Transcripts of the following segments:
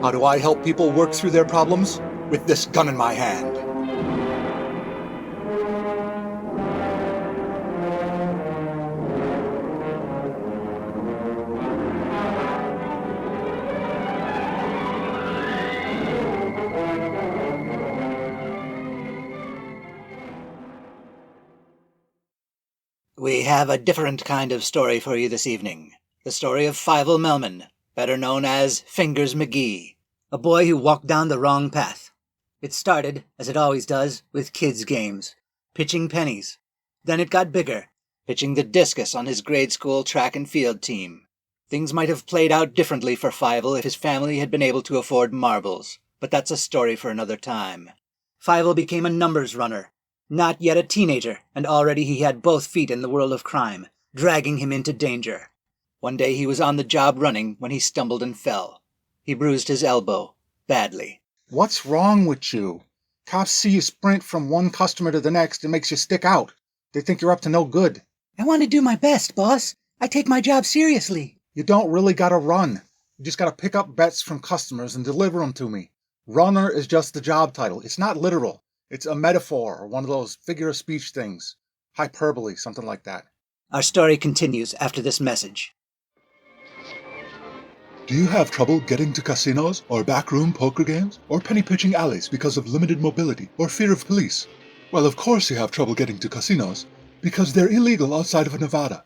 How do I help people work through their problems? With this gun in my hand. We have a different kind of story for you this evening. The story of Fievel Melman, better known as Fingers McGee, a boy who walked down the wrong path. It started, as it always does, with kids' games, pitching pennies. Then it got bigger, pitching the discus on his grade school track and field team. Things might have played out differently for Fievel if his family had been able to afford marbles, but that's a story for another time. Fievel became a numbers runner. Not yet a teenager, and already he had both feet in the world of crime, dragging him into danger. One day he was on the job running when he stumbled and fell. He bruised his elbow, badly. What's wrong with you? Cops see you sprint from one customer to the next and makes you stick out. They think you're up to no good. I want to do my best, boss. I take my job seriously. You don't really gotta run. You just gotta pick up bets from customers and deliver them to me. Runner is just the job title. It's not literal. It's a metaphor or one of those figure of speech things. Hyperbole, something like that. Our story continues after this message. Do you have trouble getting to casinos or backroom poker games or penny pitching alleys because of limited mobility or fear of police? Well, of course you have trouble getting to casinos because they're illegal outside of Nevada.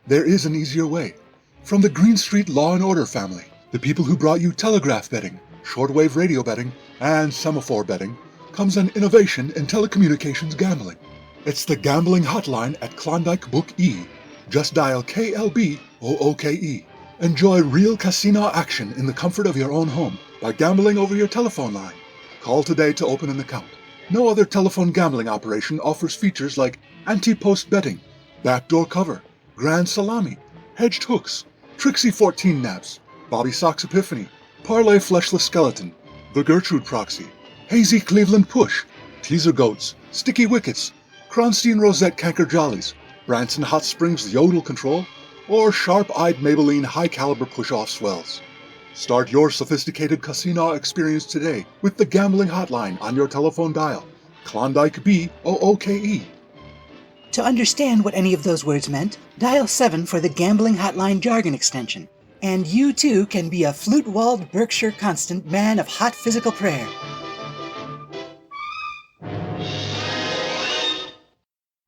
There is an easier way. From the Green Street Law and Order family, the people who brought you telegraph betting, shortwave radio betting, and semaphore betting, comes an innovation in telecommunications gambling. It's the gambling hotline at Klondike Book E. Just dial KLBOOKE. Enjoy real casino action in the comfort of your own home by gambling over your telephone line. Call today to open an account. No other telephone gambling operation offers features like anti-post betting, backdoor cover, grand salami, hedged hooks, Trixie 14 naps, Bobby Sox Epiphany, Parlay Fleshless Skeleton, the Gertrude Proxy, Hazy Cleveland Push, Teaser Goats, Sticky Wickets, Kronstein Rosette Canker Jollies, Branson Hot Springs Yodel Control, or Sharp-Eyed Maybelline High Caliber Push-Off Swells. Start your sophisticated casino experience today with the gambling hotline on your telephone dial. Klondike BOOKE. To understand what any of those words meant, dial 7 for the Gambling Hotline Jargon extension. And you too can be a flute-walled Berkshire constant man of hot physical prayer.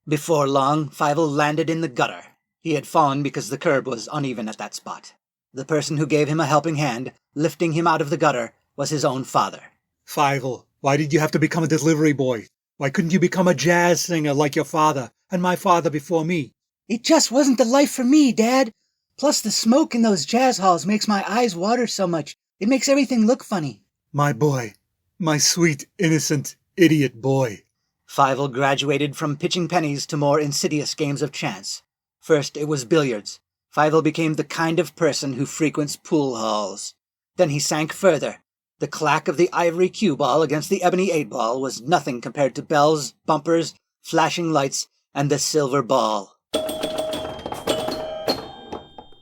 Before long, Fievel landed in the gutter. He had fallen because the curb was uneven at that spot. The person who gave him a helping hand, lifting him out of the gutter, was his own father. Fievel, why did you have to become a delivery boy? Why couldn't you become a jazz singer like your father, and my father before me? It just wasn't the life for me, Dad. Plus the smoke in those jazz halls makes my eyes water so much. It makes everything look funny. My boy. My sweet, innocent, idiot boy. Fievel graduated from pitching pennies to more insidious games of chance. First, it was billiards. Fievel became the kind of person who frequents pool halls. Then he sank further. The clack of the ivory cue ball against the ebony 8-ball was nothing compared to bells, bumpers, flashing lights, and the silver ball.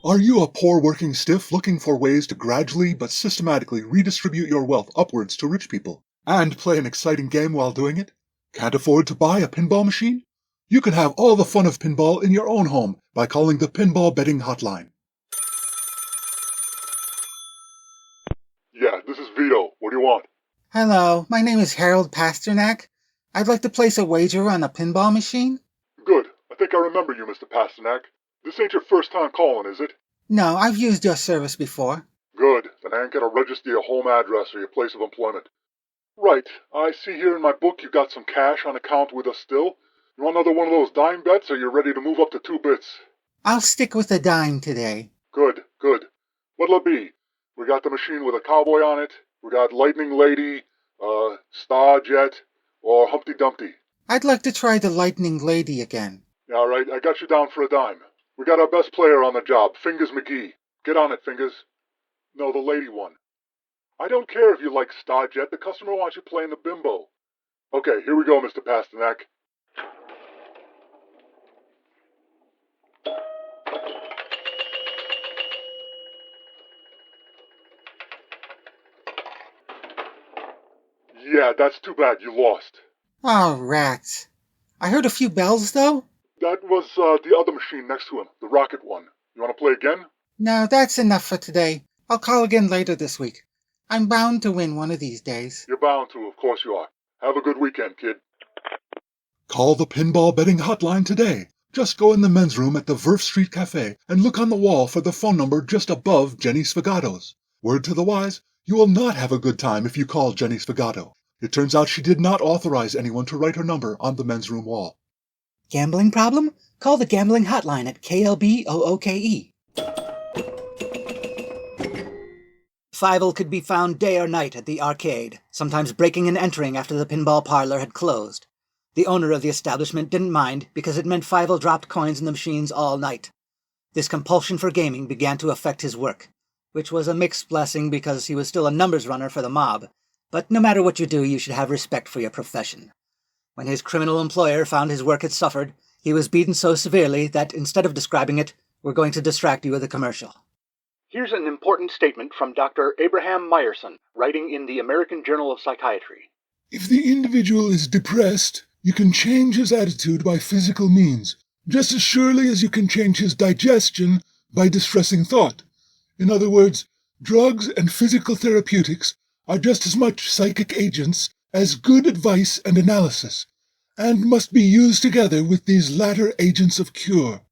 Are you a poor working stiff looking for ways to gradually but systematically redistribute your wealth upwards to rich people, and play an exciting game while doing it? Can't afford to buy a pinball machine? You can have all the fun of pinball in your own home by calling the Pinball Betting Hotline. Yeah, this is Vito. What do you want? Hello, my name is Harold Pasternak. I'd like to place a wager on a pinball machine. Good. I think I remember you, Mr. Pasternak. This ain't your first time calling, is it? No, I've used your service before. Good. Then I ain't gonna register your home address or your place of employment. Right. I see here in my book you got some cash on account with us still. You want another one of those dime bets, or you ready to move up to 2 bits? I'll stick with the dime today. Good, good. What'll it be? We got the machine with a cowboy on it. We got Lightning Lady, Star Jet, or Humpty Dumpty. I'd like to try the Lightning Lady again. Yeah, all right. I got you down for a dime. We got our best player on the job, Fingers McGee. Get on it, Fingers. No, the lady one. I don't care if you like Star Jet. The customer wants you playing the bimbo. Okay, here we go, Mr. Pasternak. Yeah, that's too bad. You lost. Oh, rats. I heard a few bells, though. That was the other machine next to him, the rocket one. You want to play again? No, that's enough for today. I'll call again later this week. I'm bound to win one of these days. You're bound to, of course you are. Have a good weekend, kid. Call the pinball betting hotline today. Just go in the men's room at the Verf Street Cafe and look on the wall for the phone number just above Jenny Sfigato's. Word to the wise, you will not have a good time if you call Jenny Sfigato. It turns out she did not authorize anyone to write her number on the men's room wall. Gambling problem? Call the gambling hotline at KLBOOKE. Fievel could be found day or night at the arcade, sometimes breaking and entering after the pinball parlor had closed. The owner of the establishment didn't mind because it meant Fievel dropped coins in the machines all night. This compulsion for gaming began to affect his work, which was a mixed blessing because he was still a numbers runner for the mob. But no matter what you do, you should have respect for your profession. When his criminal employer found his work had suffered, he was beaten so severely that instead of describing it, we're going to distract you with a commercial. Here's an important statement from Dr. Abraham Meyerson, writing in the American Journal of Psychiatry. If the individual is depressed, you can change his attitude by physical means, just as surely as you can change his digestion by distressing thought. In other words, drugs and physical therapeutics are just as much psychic agents as good advice and analysis, and must be used together with these latter agents of cure.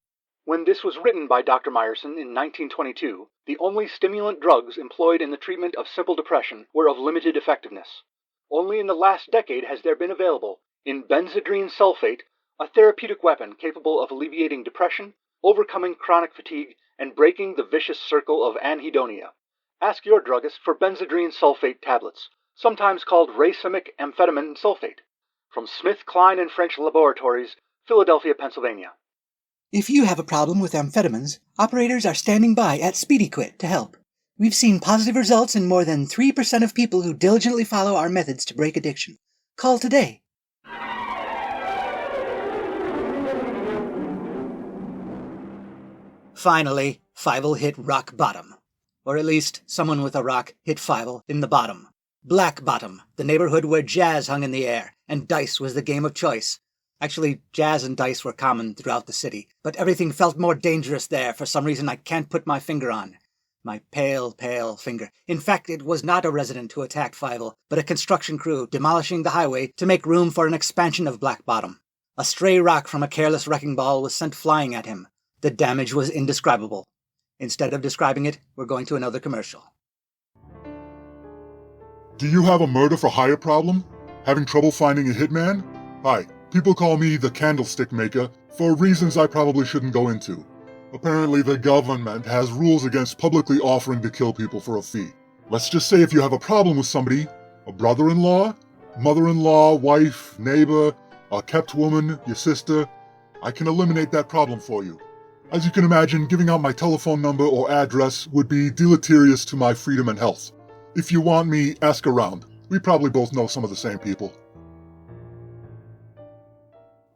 When this was written by Dr. Meyerson in 1922, the only stimulant drugs employed in the treatment of simple depression were of limited effectiveness. Only in the last decade has there been available, in benzodrine sulfate, a therapeutic weapon capable of alleviating depression, overcoming chronic fatigue, and breaking the vicious circle of anhedonia. Ask your druggist for benzodrine sulfate tablets, sometimes called racemic amphetamine sulfate, from Smith, Kline and French Laboratories, Philadelphia, Pennsylvania. If you have a problem with amphetamines, operators are standing by at Speedy Quit to help. We've seen positive results in more than 3% of people who diligently follow our methods to break addiction. Call today. Finally, Fievel hit rock bottom. Or at least, someone with a rock hit Fievel in the bottom. Black Bottom, the neighborhood where jazz hung in the air, and dice was the game of choice. Actually, jazz and dice were common throughout the city, but everything felt more dangerous there for some reason I can't put my finger on. My pale, pale finger. In fact, it was not a resident who attacked Fievel, but a construction crew demolishing the highway to make room for an expansion of Black Bottom. A stray rock from a careless wrecking ball was sent flying at him. The damage was indescribable. Instead of describing it, we're going to another commercial. Do you have a murder for hire problem? Having trouble finding a hitman? Hi, people call me the Candlestick Maker for reasons I probably shouldn't go into. Apparently the government has rules against publicly offering to kill people for a fee. Let's just say if you have a problem with somebody, a brother-in-law, mother-in-law, wife, neighbor, a kept woman, your sister, I can eliminate that problem for you. As you can imagine, giving out my telephone number or address would be deleterious to my freedom and health. If you want me, ask around. We probably both know some of the same people.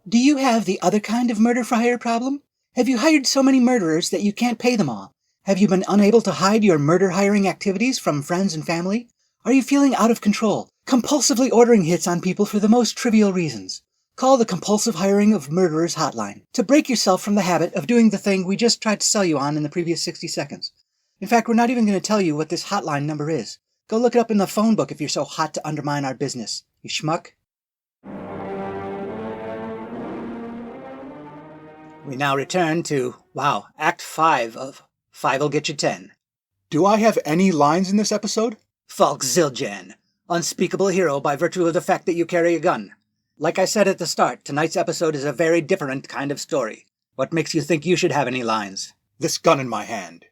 Do you have the other kind of murder for hire problem? Have you hired so many murderers that you can't pay them all? Have you been unable to hide your murder hiring activities from friends and family? Are you feeling out of control, compulsively ordering hits on people for the most trivial reasons? Call the Compulsive Hiring of Murderers hotline to break yourself from the habit of doing the thing we just tried to sell you on in the previous 60 seconds. In fact, we're not even going to tell you what this hotline number is. Go look it up in the phone book if you're so hot to undermine our business, you schmuck. We now return to, Act 5 of Fievel Get You 10. Do I have any lines in this episode? Falk Zildjian, unspeakable hero by virtue of the fact that you carry a gun. Like I said at the start, tonight's episode is a very different kind of story. What makes you think you should have any lines? This gun in my hand.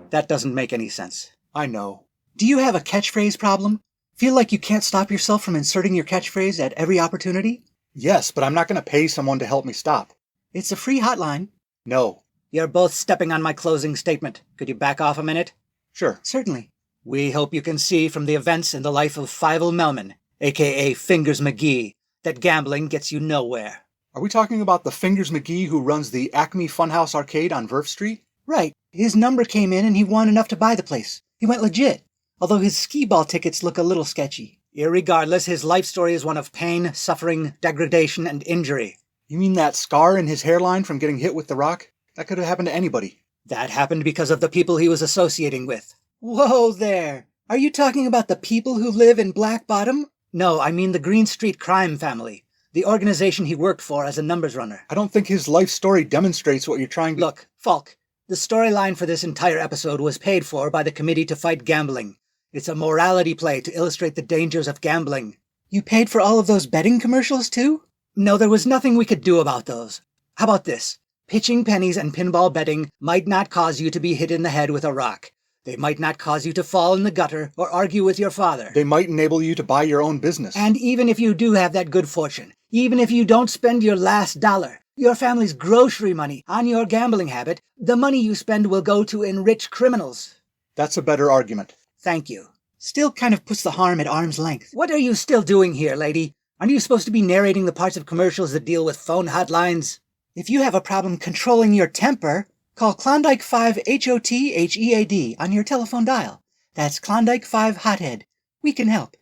That doesn't make any sense. I know. Do you have a catchphrase problem? Feel like you can't stop yourself from inserting your catchphrase at every opportunity? Yes, but I'm not going to pay someone to help me stop. It's a free hotline. No. You're both stepping on my closing statement. Could you back off a minute? Sure. Certainly. We hope you can see from the events in the life of Fievel Melman, a.k.a. Fingers McGee, that gambling gets you nowhere. Are we talking about the Fingers McGee who runs the Acme Funhouse Arcade on Verf Street? Right. His number came in and he won enough to buy the place. He went legit. although his skee-ball tickets look a little sketchy. Irregardless, his life story is one of pain, suffering, degradation, and injury. You mean that scar in his hairline from getting hit with the rock? That could have happened to anybody. That happened because of the people he was associating with. Whoa there! Are you talking about the people who live in Black Bottom? No, I mean the Green Street Crime Family, the organization he worked for as a numbers runner. I don't think his life story demonstrates what you're trying to... Look, Falk, the storyline for this entire episode was paid for by the Committee to Fight Gambling. It's a morality play to illustrate the dangers of gambling. You paid for all of those betting commercials, too? No, there was nothing we could do about those. How about this? Pitching pennies and pinball betting might not cause you to be hit in the head with a rock. They might not cause you to fall in the gutter or argue with your father. They might enable you to buy your own business. And even if you do have that good fortune, even if you don't spend your last dollar, your family's grocery money on your gambling habit, the money you spend will go to enrich criminals. That's a better argument. Thank you. Still kind of puts the harm at arm's length. What are you still doing here, lady? Aren't you supposed to be narrating the parts of commercials that deal with phone hotlines? If you have a problem controlling your temper, call Klondike 5 HOTHEAD on your telephone dial. That's Klondike 5 Hothead. We can help.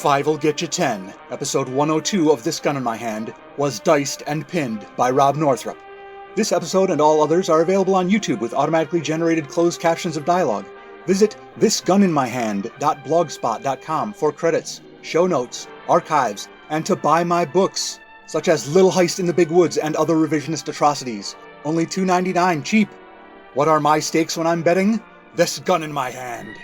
Fievel Getcha 10, episode 102 of This Gun in My Hand, was diced and pinned by Rob Northrup. This episode and all others are available on YouTube with automatically generated closed captions of dialogue. Visit thisguninmyhand.blogspot.com for credits, show notes, archives, and to buy my books, such as Little Heist in the Big Woods and Other Revisionist Atrocities. Only $2.99 cheap. What are my stakes when I'm betting? This gun in my hand.